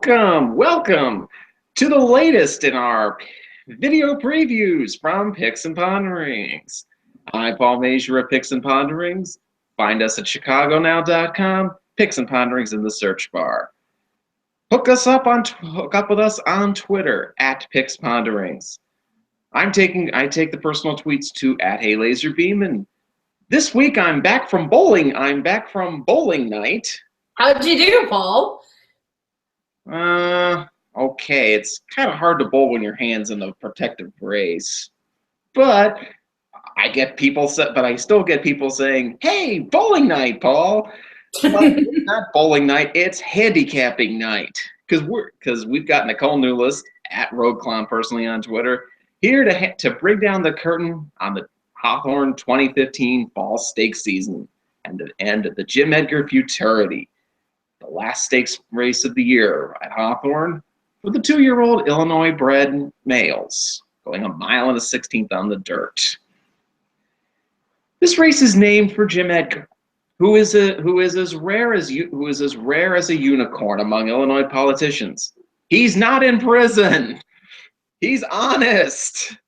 Welcome to the latest in our video previews from Picks and Ponderings. I'm Paul Major of Picks and Ponderings. Find us at chicagonow.com, Picks and Ponderings in the search bar. Hook up with us on Twitter at Picks Ponderings. I take the personal tweets to at HeyLaserBeam, and this week I'm back from bowling. I'm back from bowling night. How'd you do, Paul? Okay, it's kind of hard to bowl when your hand's in the protective brace. But I still get people saying, "Hey, bowling night, Paul." But it's not bowling night, it's handicapping night. Because we've got Nicole Newlist at Road Clown personally on Twitter here to bring down the curtain on the Hawthorne 2015 Fall Stakes season and the end of the Jim Edgar Futurity, the last stakes race of the year at Hawthorne for the 2-year-old Illinois-bred males, going 1 mile and a 16th on the dirt. This race is named for Jim Edgar, who is as rare as a unicorn among Illinois politicians. He's not in prison. He's honest.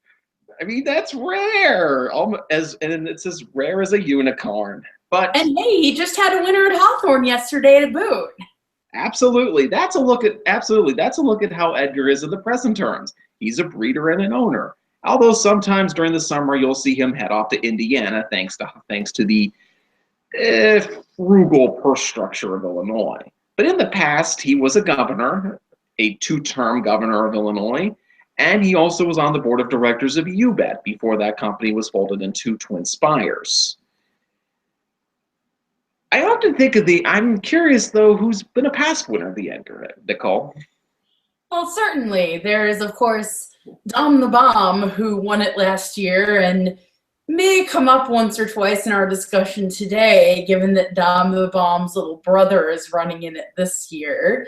I mean, that's rare. And it's as rare as a unicorn. And hey, he just had a winner at Hawthorne yesterday to boot. Absolutely. That's a look at how Edgar is in the present terms. He's a breeder and an owner. Although sometimes during the summer you'll see him head off to Indiana thanks to the frugal purse structure of Illinois. But in the past, he was a governor, a 2-term governor of Illinois, and he also was on the board of directors of UBET before that company was folded into Twin Spires. I often think I'm curious though, who's been a past winner of the Edgar, Nicole? Well, certainly. There is, of course, Dom the Bomb, who won it last year and may come up once or twice in our discussion today, given that Dom the Bomb's little brother is running in it this year.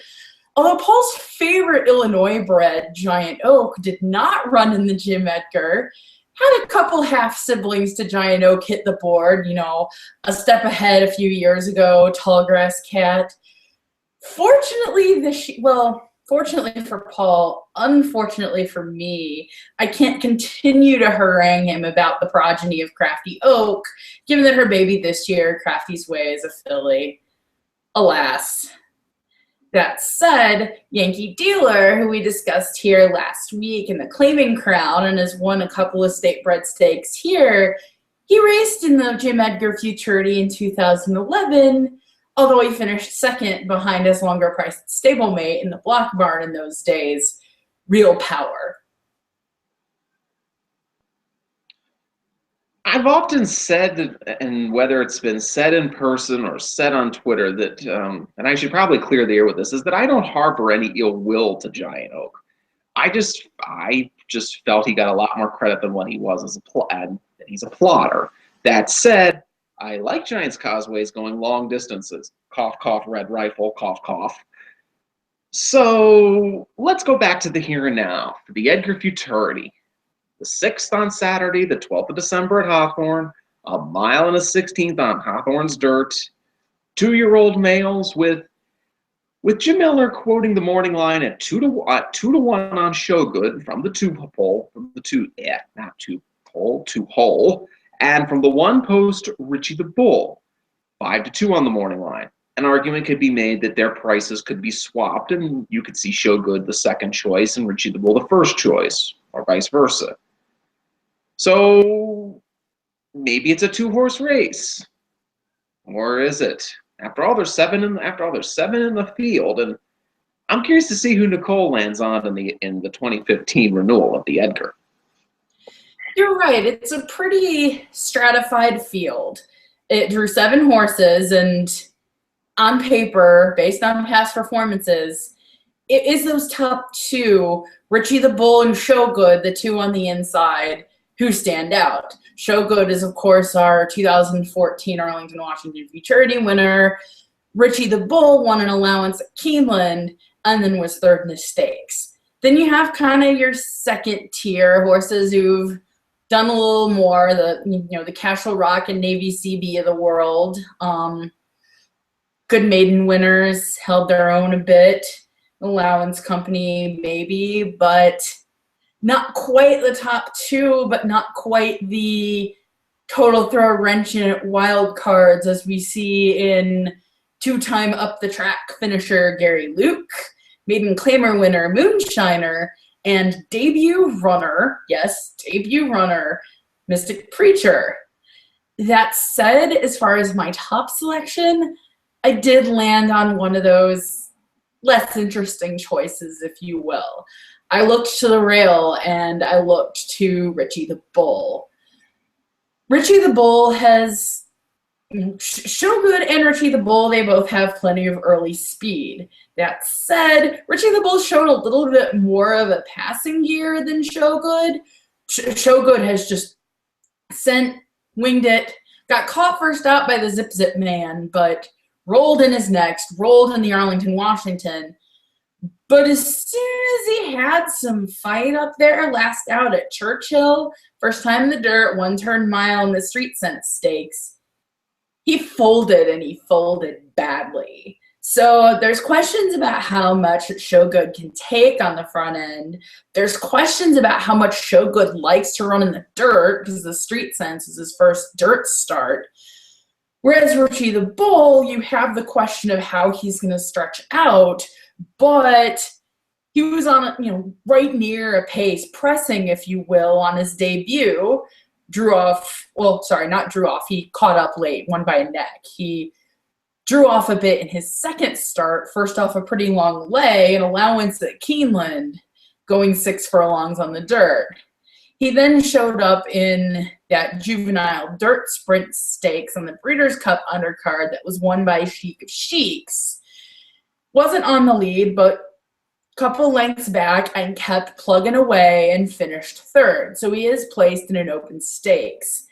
Although Paul's favorite Illinois-bred Giant Oak did not run in the Jim Edgar, had a couple half-siblings to Giant Oak hit the board, a step ahead a few years ago, Tallgrass Cat. Fortunately for Paul, unfortunately for me, I can't continue to harangue him about the progeny of Crafty Oak, given that her baby this year, Crafty's Way, is a filly. Alas. That said, Yankee Dealer, who we discussed here last week in the Claiming Crown and has won a couple of state-bred stakes here, he raced in the Jim Edgar Futurity in 2011, although he finished second behind his longer-priced stablemate in the Block Barn in those days, Real Power. I've often said, and whether it's been said in person or said on Twitter, that, and I should probably clear the air with this, is that I don't harbor any ill will to Giant Oak. I just felt he got a lot more credit than what he was and he's a plotter. That said, I like Giant's Causeways going long distances. Cough, cough, red rifle, cough, cough. So let's go back to the here and now for the Edgar Futurity. The 6th on Saturday, the 12th of December at Hawthorne, 1 mile and a 16th on Hawthorne's dirt. 2-year-old males with Jim Miller quoting the morning line at 2 to 1 on Showgood from the 2-hole, and from the 1 post Richie the Bull, 5 to 2 on the morning line. An argument could be made that their prices could be swapped, and you could see Showgood the second choice and Richie the Bull the first choice, or vice versa. So maybe it's a 2-horse race, or is it? After all, there's 7 in the field, and I'm curious to see who Nicole lands on in the 2015 renewal of the Edgar. You're right. It's a pretty stratified field. It drew 7 horses, and on paper, based on past performances, it is those top 2, Richie the Bull and Showgood, the 2 on the inside, who stand out. Showgood is, of course, our 2014 Arlington, Washington Futurity winner. Richie the Bull won an allowance at Keeneland and then was 3rd in the stakes. Then you have kind of your second-tier horses who've done a little more, the Castle Rock and Navy CB of the world. Good maiden winners, held their own a bit. allowance company, maybe, but not quite the top two, but not quite the total throw a wrench in wild cards as we see in two-time up the track finisher Gary Luke, maiden claimer winner Moonshiner, and debut runner, yes, debut runner, Mystic Preacher. That said, as far as my top selection, I did land on one of those less interesting choices, if you will. I looked to the rail and I looked to Richie the Bull. Richie the Bull has, Showgood and Richie the Bull, they both have plenty of early speed. That said, Richie the Bull showed a little bit more of a passing gear than Showgood. Showgood has just winged it, got caught first out by the Zip Zip Man, but rolled in his next, rolled in the Arlington, Washington. But as soon as he had some fight up there, last out at Churchill, first time in the dirt, 1 turn mile in the Street Sense Stakes, he folded, and he folded badly. So there's questions about how much Showgood can take on the front end. There's questions about how much Showgood likes to run in the dirt, because the Street Sense is his first dirt start. Whereas Richie the Bull, you have the question of how he's going to stretch out, but he was on, right near a pace, pressing, if you will, on his debut. He caught up late, won by a neck. He drew off a bit in his second start, first off a pretty long lay, an allowance at Keeneland, going 6 furlongs on the dirt. He then showed up in that juvenile dirt sprint stakes on the Breeders' Cup undercard that was won by Sheik of Sheiks. Wasn't on the lead, but a couple lengths back and kept plugging away and finished third. So he is placed in an open stakes.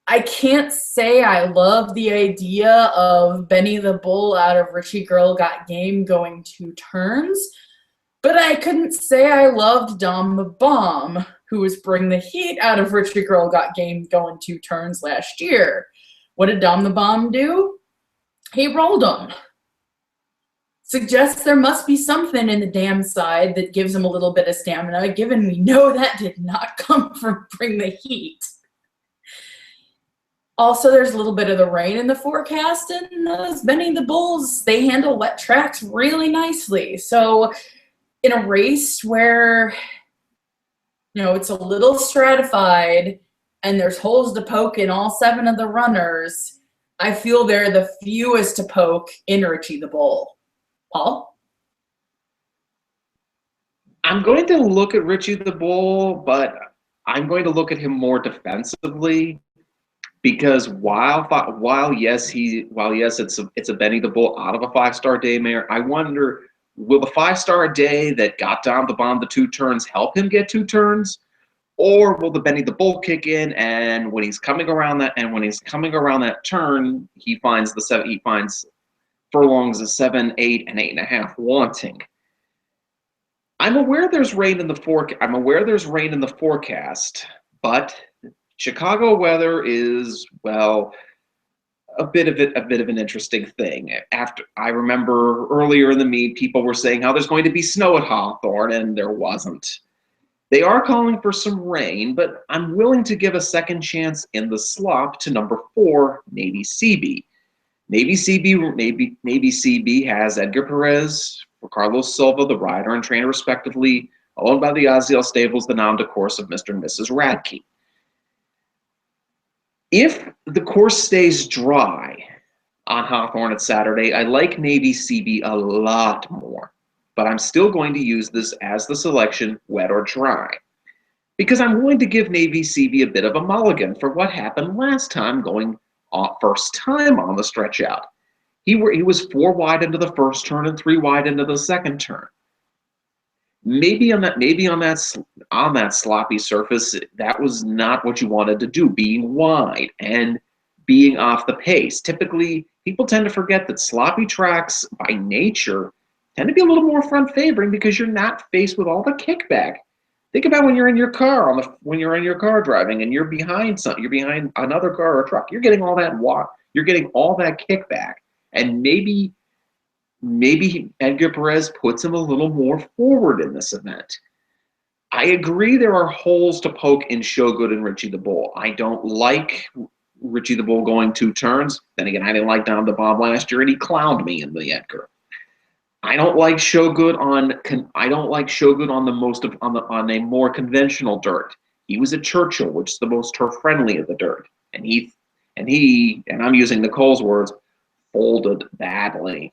I can't say I love the idea of Benny the Bull out of Richie Girl Got Game going 2 turns, but I couldn't say I loved Dom the Bomb, who was Bring the Heat out of Richie Girl Got Game going 2 turns last year. What did Dom the Bomb do? He rolled him. Suggests there must be something in the damn side that gives him a little bit of stamina, given we know that did not come from Bring the Heat. Also, there's a little bit of the rain in the forecast, and those Benny the Bulls, they handle wet tracks really nicely. So in a race where, it's a little stratified and there's holes to poke in all 7 of the runners, I feel they're the fewest to poke in Richie the Bull. Paul? I'm going to look at Richie the Bull, but I'm going to look at him more defensively. Because while yes, it's a Benny the Bull out of a 5-star day mare, I wonder, will the 5-star day that got Dom the Bomb the 2 turns help him get 2 turns, or will the Benny the Bull kick in, and when he's coming around that turn, he finds furlongs of 7, 8, and 8.5 wanting. I'm aware there's rain in the forecast, but Chicago weather is, a bit of an interesting thing. I remember earlier in the meet, people were saying how there's going to be snow at Hawthorne, and there wasn't. They are calling for some rain, but I'm willing to give a second chance in the slop to number 4, Navy CB. Navy CB has Edgar Perez, Carlos Silva, the rider and trainer respectively, owned by the Oziel Stables, the nom de course of Mr. and Mrs. Radke. If the course stays dry on Hawthorne at Saturday, I like Navy CB a lot more, but I'm still going to use this as the selection, wet or dry, because I'm willing to give Navy CB a bit of a mulligan for what happened last time going first time on the stretch out. He was 4 wide into the first turn and 3 wide into the second turn. Maybe on that sloppy surface, that was not what you wanted to do, being wide and being off the pace. Typically, people tend to forget that sloppy tracks by nature tend to be a little more front favoring because you're not faced with all the kickback. Think about when you're in your car driving and you're behind another car or truck. You're getting all that kickback, and maybe maybe Edgar Perez puts him a little more forward in this event. I agree there are holes to poke in Shogood and Richie the Bull. I don't like Richie the Bull going 2 turns. Then again, I didn't like Dom the Bomb last year, and he clowned me in the Edgar. I don't like Shogood on the most of on a more conventional dirt. He was at Churchill, which is the most turf friendly of the dirt, and and I'm using Nicole's words, folded badly.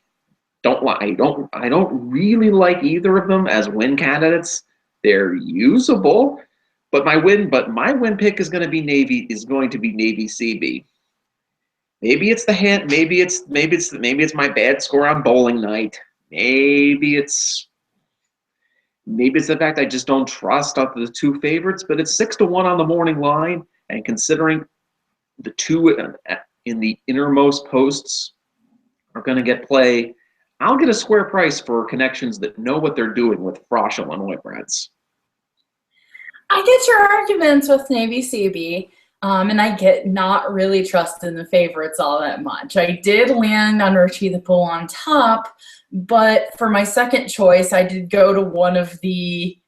I don't really like either of them as win candidates. They're usable, but my win pick is going to be Navy CB. Maybe it's the hand. Maybe it's my bad score on bowling night. Maybe it's the fact I just don't trust of the 2 favorites. But it's 6-1 on the morning line, and considering the 2 in the innermost posts are going to get play, I'll get a square price for connections that know what they're doing with Frosh Illinois breds. I get your arguments with Navy CB, and I get not really trusting the favorites all that much. I did land on Richie the Bull on top, but for my second choice, I did go to one of the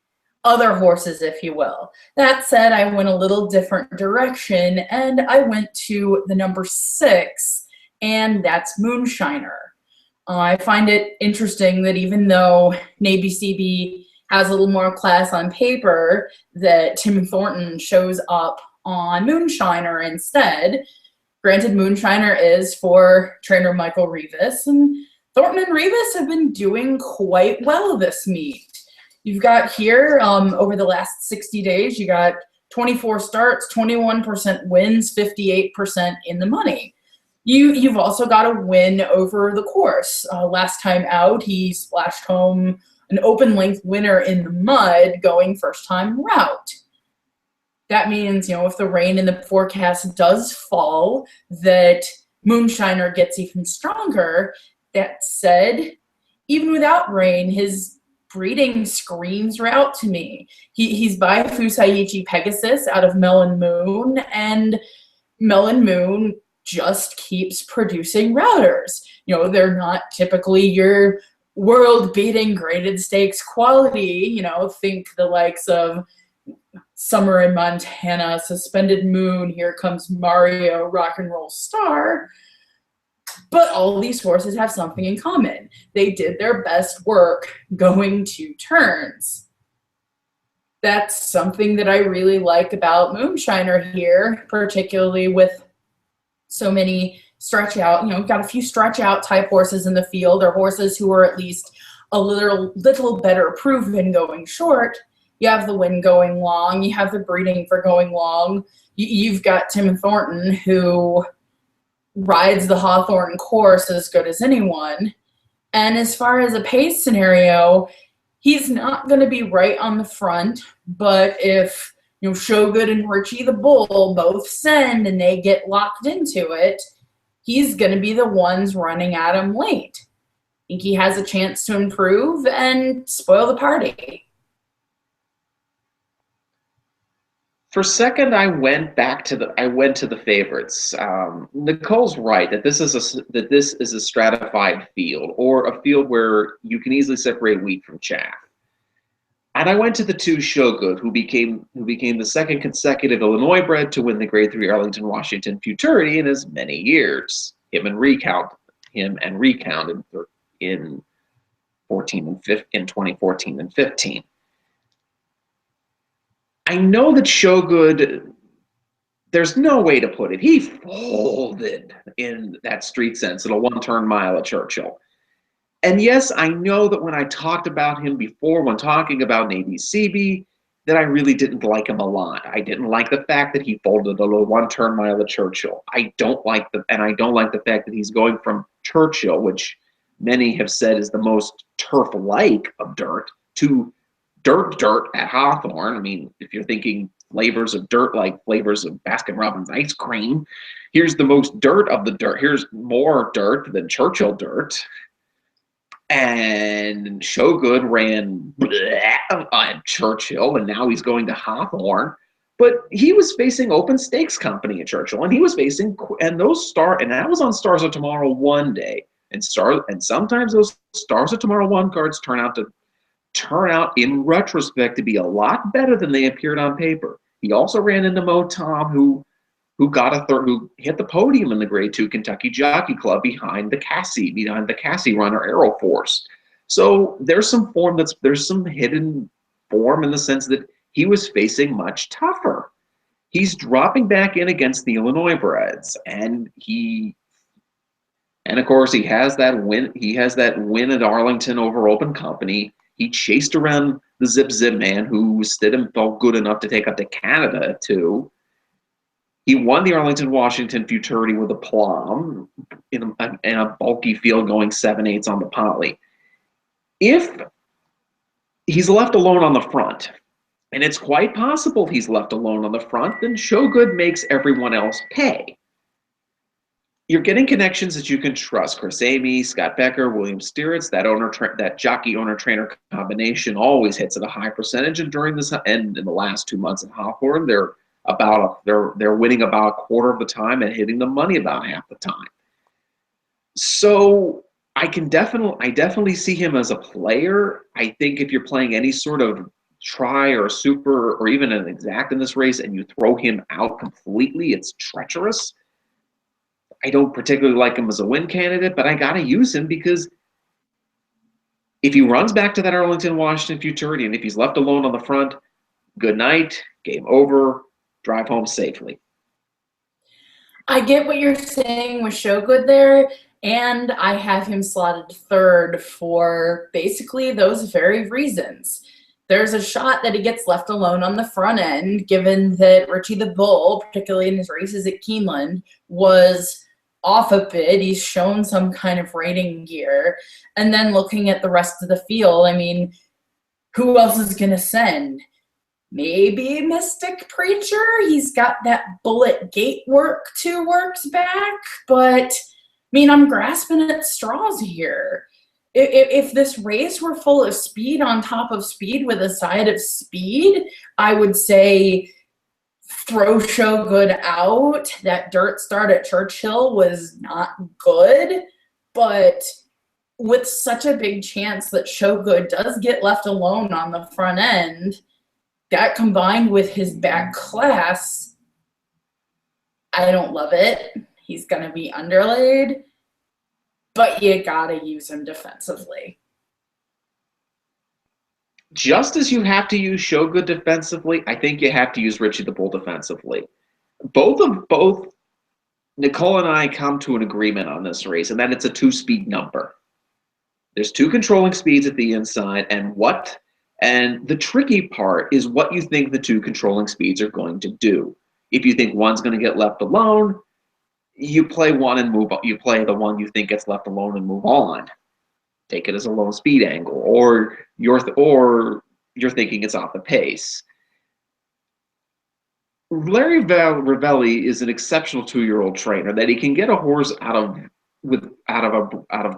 other horses, if you will. That said, I went a little different direction, and I went to the number 6, and that's Moonshiner. I find it interesting that even though Navy CB has a little more class on paper, that Tim Thornton shows up on Moonshiner instead. Granted, Moonshiner is for trainer Michael Rivas, and Thornton and Rivas have been doing quite well this meet. You've got here, over the last 60 days, you got 24 starts, 21% wins, 58% in the money. You've also got a win over the course. Last time out, he splashed home an open length winner in the mud going first time route. That means, if the rain in the forecast does fall, that Moonshiner gets even stronger. That said, even without rain, his breeding screams route to me. He's by Fusaiichi Pegasus out of Melon Moon, and Melon Moon just keeps producing routers. They're not typically your world-beating graded stakes quality. Think the likes of Summer in Montana, Suspended Moon, Here Comes Mario, Rock and Roll Star. But all these horses have something in common. They did their best work going 2 turns. That's something that I really like about Moonshiner here, particularly with so many stretch out, got a few stretch out type horses in the field, or horses who are at least a little better proven going short. You have the win going long. You have the breeding for going long. You've got Tim Thornton, who rides the Hawthorne course as good as anyone. And as far as a pace scenario, he's not going to be right on the front, but if Shogood and Richie the Bull both send and they get locked into it, he's going to be the ones running at him late. I think he has a chance to improve and spoil the party. For second, I went to the favorites. Nicole's right that this is a stratified field, or a field where you can easily separate wheat from chaff. And I went to the 2 Shogood, who became the second consecutive Illinois bred to win the Grade 3 Arlington, Washington Futurity in as many years. Him and recounted in 2014 and 15. I know that Shogood, there's no way to put it. He folded in that street sense at a 1-turn mile at Churchill. And yes, I know that when I talked about him before, when talking about Navy CB, that I really didn't like him a lot. I didn't like the fact that he folded a little 1-turn mile at Churchill. I don't like the fact that he's going from Churchill, which many have said is the most turf-like of dirt, to dirt at Hawthorne. I mean, if you're thinking flavors of dirt like flavors of Baskin-Robbins ice cream, here's the most dirt of the dirt. Here's more dirt than Churchill dirt. And Shogood ran at Churchill, and now he's going to Hawthorne. But he was facing Open Stakes company at Churchill, and he was facing, and that was on Stars of Tomorrow one day. And sometimes those Stars of Tomorrow 1 cards turn out in retrospect to be a lot better than they appeared on paper. He also ran into Mo Tom, who who hit the podium in the Grade 2 Kentucky Jockey Club behind the Cassie runner Aero Force. So there's some hidden form in the sense that he was facing much tougher. He's dropping back in against the Illinois breds, and of course he has that win. He has that win at Arlington over Open Company. He chased around the Zip Zip man, who Stidham felt good enough to take up to Canada too. He won the Arlington, Washington Futurity with aplomb in a bulky field going 7/8 on the Poly. If he's left alone on the front, and it's quite possible he's left alone on the front, then Showgood makes everyone else pay. You're getting connections that you can trust. Chris Amy, Scott Becker, William Stieritz, that jockey owner-trainer combination always hits at a high percentage. And during this, and in the last 2 months at Hawthorne, they're winning about a quarter of the time and hitting the money about half the time. So I definitely see him as a player. I think if you're playing any sort of try or super or even an exact in this race and you throw him out completely, it's treacherous. I don't particularly like him as a win candidate, but I got to use him because if he runs back to that Arlington, Washington Futurity, and if he's left alone on the front, good night, game over, drive home safely. I get what you're saying with Showgood there, and I have him slotted third for basically those very reasons. There's a shot that he gets left alone on the front end, given that Richie the Bull, particularly in his races at Keeneland, was off a bit. He's shown some kind of rating gear. And then looking at the rest of the field, I mean, who else is going to send? Maybe Mystic Preacher. He's got that Bullet Gate works back. But, I mean, I'm grasping at straws here. If this race were full of speed on top of speed with a side of speed, I would say throw Showgood out. That dirt start at Churchill was not good, but with such a big chance that Showgood does get left alone on the front end, that combined with his back class, I don't love it. He's going to be underlaid, but you got to use him defensively. Just as you have to use Showgood defensively, I think you have to use Richie the Bull defensively. Both Nicole and I come to an agreement on this race, and that it's a 2-speed number. There's 2 controlling speeds at the inside, and the tricky part is what you think the 2 controlling speeds are going to do. If you think one's going to get left alone, you play one and move on. You play the one you think gets left alone and move on. Take it as a low speed angle, or you're thinking it's off the pace. Larry Ravelli is an exceptional 2-year-old trainer that he can get a horse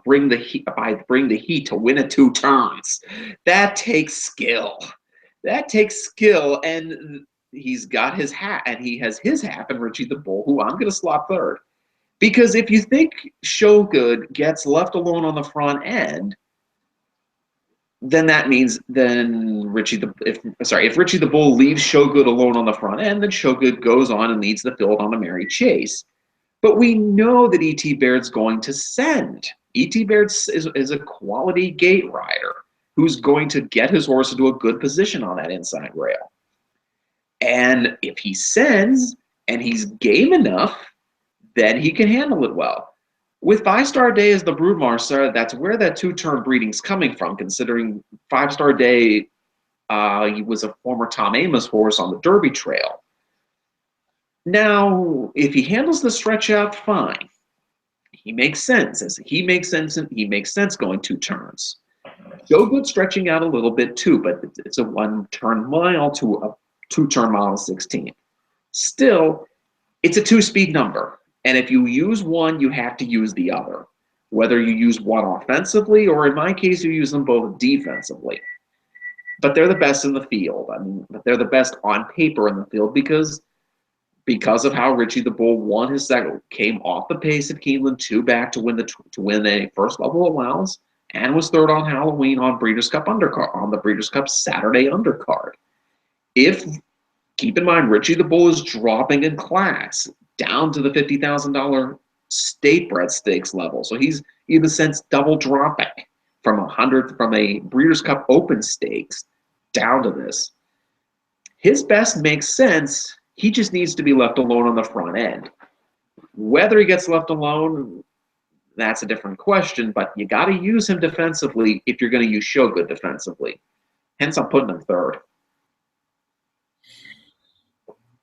bring the heat to win at 2 turns. That takes skill. And he's got his hat, and he has his half in Richie the Bull, who I'm going to slot third. Because if you think Showgood gets left alone on the front end, then that means if Richie the Bull leaves Showgood alone on the front end, then Showgood goes on and leads the field on a merry chase. But we know that E.T. Baird's going to send. E.T. Baird is a quality gate rider who's going to get his horse into a good position on that inside rail. And if he sends and he's game enough, then he can handle it well. With 5-Star Day as the broodmaster, that's where that 2-turn breeding's coming from, considering 5-Star Day, he was a former Tom Amos horse on the Derby Trail. Now, if he handles the stretch out fine, he makes sense. He makes sense going 2 turns. Showgood stretching out a little bit too, but it's a 1-turn mile to a 2-turn mile 16. Still, it's a 2-speed number. And if you use one, you have to use the other. Whether you use one offensively, or in my case, you use them both defensively. But they're the best in the field. But they're the best on paper in the field because because of how Richie the Bull won his second, came off the pace at Keeneland 2 back to win a first level allowance, and was third on Halloween on Breeders' Cup undercard, on the Breeders' Cup Saturday undercard. If, keep in mind, Richie the Bull is dropping in class down to the $50,000 state bred stakes level. So he's in a sense double dropping from a Breeders' Cup Open Stakes down to this. His best makes sense. He just needs to be left alone on the front end. Whether he gets left alone, that's a different question, but you got to use him defensively if you're going to use Showgood defensively. Hence, I'm putting him third.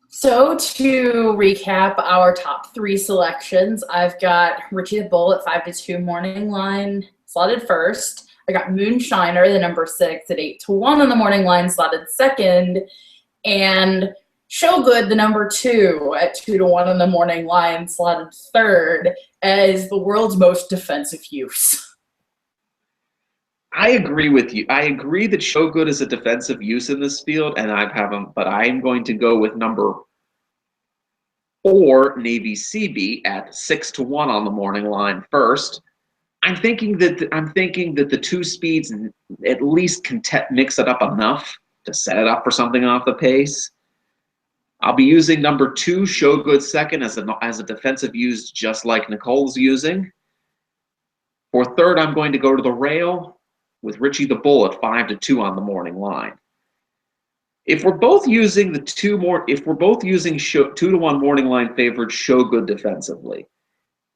So to recap our top 3 selections, I've got Richie the Bull at 5-2 morning line slotted first. I got Moonshiner, the number 6, at 8-1 on the morning line slotted second, and Showgood, the number 2, at 2-1 on the morning line slotted third, as the world's most defensive use. I agree with you. I agree that Showgood is a defensive use in this field, and I have him, but I am going to go with number 4, Navy CB, at 6-1 on the morning line first. I'm thinking that the 2 speeds at least can mix it up enough to set it up for something off the pace. I'll be using number 2, Showgood second, as a defensive use, just like Nicole's using. For third, I'm going to go to the rail with Richie the Bull at 5-2 on the morning line. If we're both using 2-1 morning line favored Showgood defensively,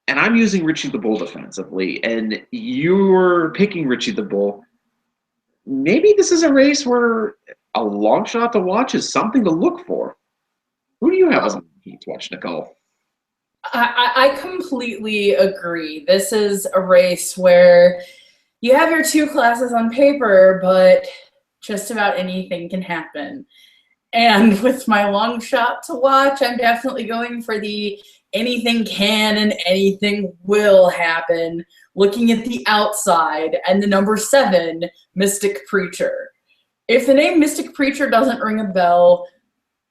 and I'm using Richie the Bull defensively, and you're picking Richie the Bull, maybe this is a race where a long shot to watch is something to look for. Who do you have as a heat to watch, Nicole? I completely agree. This is a race where you have your 2 classes on paper, but just about anything can happen. And with my long shot to watch, I'm definitely going for the anything can and anything will happen, looking at the outside, and the number 7, Mystic Preacher. If the name Mystic Preacher doesn't ring a bell,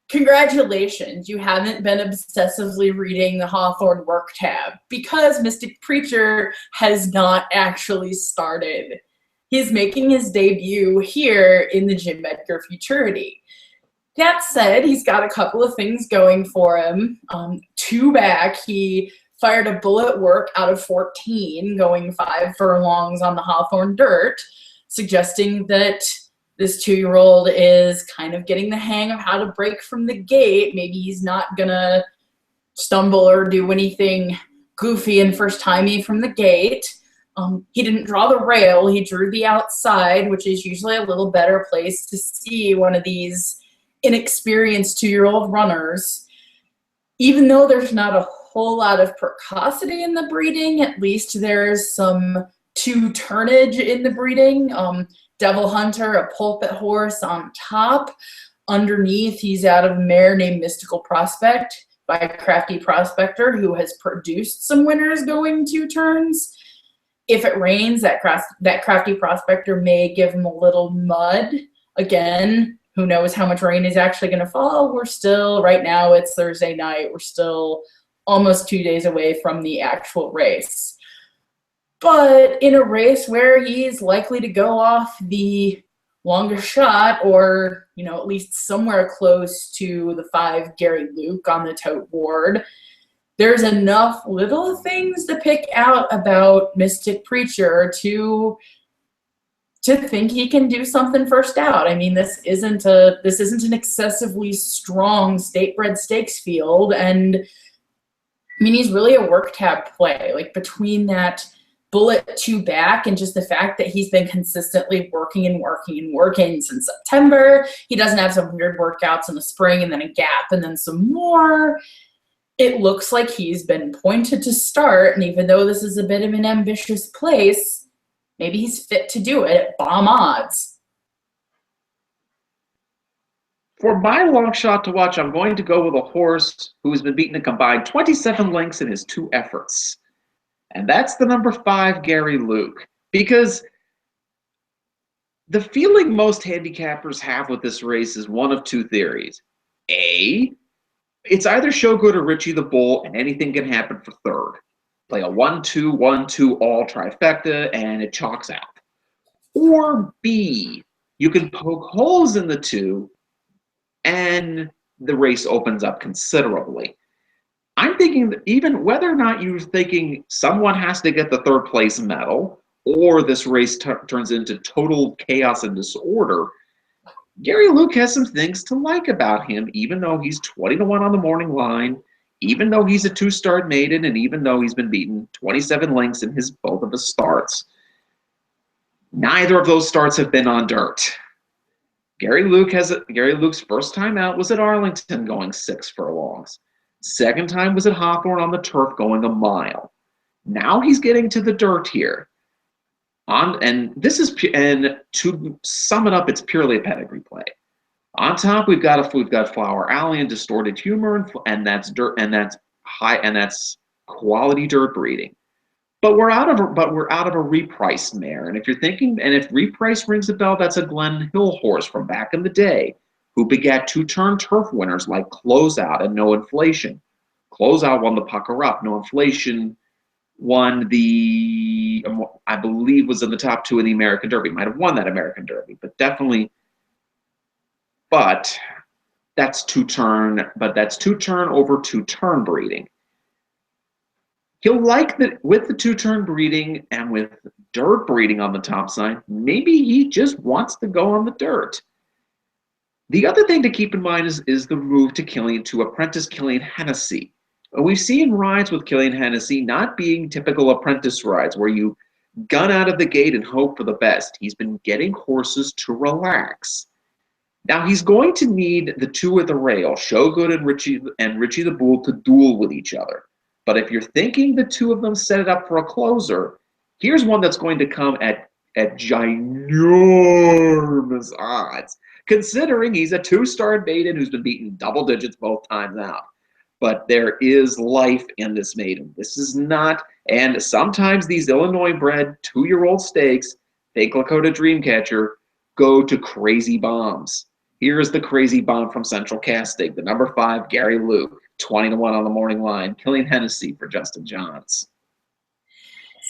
congratulations, you haven't been obsessively reading the Hawthorne work tab, because Mystic Preacher has not actually started. He's making his debut here in the Jim Edgar Futurity. That said, he's got a couple of things going for him. 2 back, he fired a bullet work out of 14, going 5 furlongs on the Hawthorne dirt, suggesting that this 2-year-old is kind of getting the hang of how to break from the gate. Maybe he's not gonna stumble or do anything goofy and first-timey from the gate. He didn't draw the rail, he drew the outside, which is usually a little better place to see one of these inexperienced 2-year-old runners. Even though there's not a whole lot of precocity in the breeding, at least there's some 2-turnage in the breeding. Devil Hunter, a pulpit horse on top. Underneath, he's out of a mare named Mystical Prospect by a crafty prospector who has produced some winners going 2 turns. If it rains, that crafty prospector may give him a little mud. Again, who knows how much rain is actually going to fall. We're still, right now it's Thursday night, we're still almost 2 days away from the actual race. But in a race where he's likely to go off the longest shot, or, at least somewhere close to the 5 Gary Luke on the tote board, there's enough little things to pick out about Mystic Preacher to think he can do something first out. I mean, this isn't an excessively strong state-bred stakes field, and I mean, he's really a work tab play. Like, between that bullet 2 back and just the fact that he's been consistently working since September. He doesn't have some weird workouts in the spring and then a gap and then some more. It looks like he's been pointed to start, and even though this is a bit of an ambitious place, maybe he's fit to do it at bomb odds. For my long shot to watch, I'm going to go with a horse who has been beaten a combined 27 lengths in his 2 efforts. And that's the number 5, Gary Luke. Because the feeling most handicappers have with this race is one of 2 theories. A, It's either Shogood or Richie the Bull, and anything can happen for third. Play a 1-2, 1-2 all trifecta, and it chalks out. Or B, you can poke holes in the two, and the race opens up considerably. I'm thinking that even whether or not you're thinking someone has to get the third place medal, or this race turns into total chaos and disorder, Gary Luke has some things to like about him, even though he's 20-1 on the morning line, even though he's a two-star maiden, and even though he's been beaten 27 lengths in both of his starts. Neither of those starts have been on dirt. Gary Luke's first time out was at Arlington going 6 furlongs. Second time was at Hawthorne on the turf going a mile. Now he's getting to the dirt here. And to sum it up, it's purely a pedigree play. On top, we've got Flower Alley and Distorted Humor, and that's dirt, and that's quality dirt breeding. But we're out of a repriced mare, and if reprice rings a bell, that's a Glen Hill horse from back in the day, who begat two-turn turf winners like Closeout and No Inflation. Closeout won the Pucker Up. No Inflation won I believe was in the top 2 in the American Derby. Might have won that American Derby, but definitely. But that's two-turn over two-turn breeding. He'll like that with the two-turn breeding and with dirt breeding on the top side. Maybe he just wants to go on the dirt. The other thing to keep in mind is the move to apprentice Killian Hennessy. We've seen rides with Killian Hennessy not being typical apprentice rides where you gun out of the gate and hope for the best. He's been getting horses to relax. Now he's going to need the two at the rail, Shogood and Richie the Bull, to duel with each other. But if you're thinking the two of them set it up for a closer, here's one that's going to come at ginormous odds, considering he's a two-star maiden who's been beaten double digits both times out. But there is life in this maiden. This is not, and sometimes these Illinois-bred 2-year-old stakes, think Lakota Dreamcatcher, go to crazy bombs. Here's the crazy bomb from Central Casting, the number 5, Gary Luke, 20-1 on the morning line, Killian Hennessy for Justin Johns.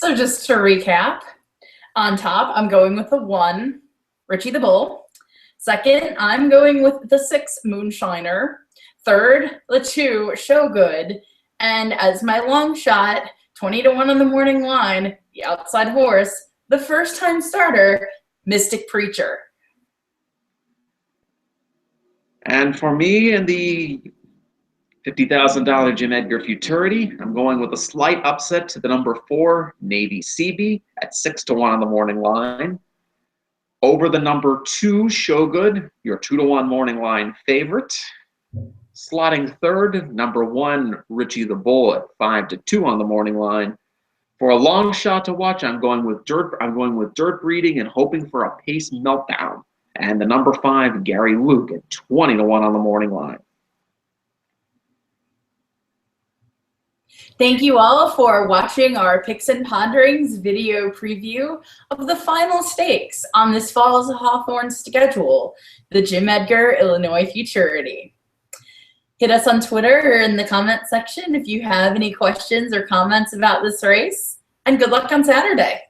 So just to recap, on top, I'm going with the 1, Richie the Bull. Second, I'm going with the 6, Moonshiner. Third, the 2, Shogood. And as my long shot, 20-1 on the morning line, the outside horse, the first-time starter, Mystic Preacher. And for me in the $50,000 Jim Edgar Futurity, I'm going with a slight upset to the number 4, Navy CB, at 6-1 on the morning line. Over the number 2, Shogood, your 2-1 morning line favorite. Slotting third, number 1, Richie the Bull at 5-2 on the morning line. For a long shot to watch, I'm going with dirt breeding and hoping for a pace meltdown. And the number 5, Gary Luke at 20-1 on the morning line. Thank you all for watching our Picks and Ponderings video preview of the final stakes on this fall's Hawthorne schedule, the Jim Edgar Illinois Futurity. Hit us on Twitter or in the comment section if you have any questions or comments about this race, and good luck on Saturday.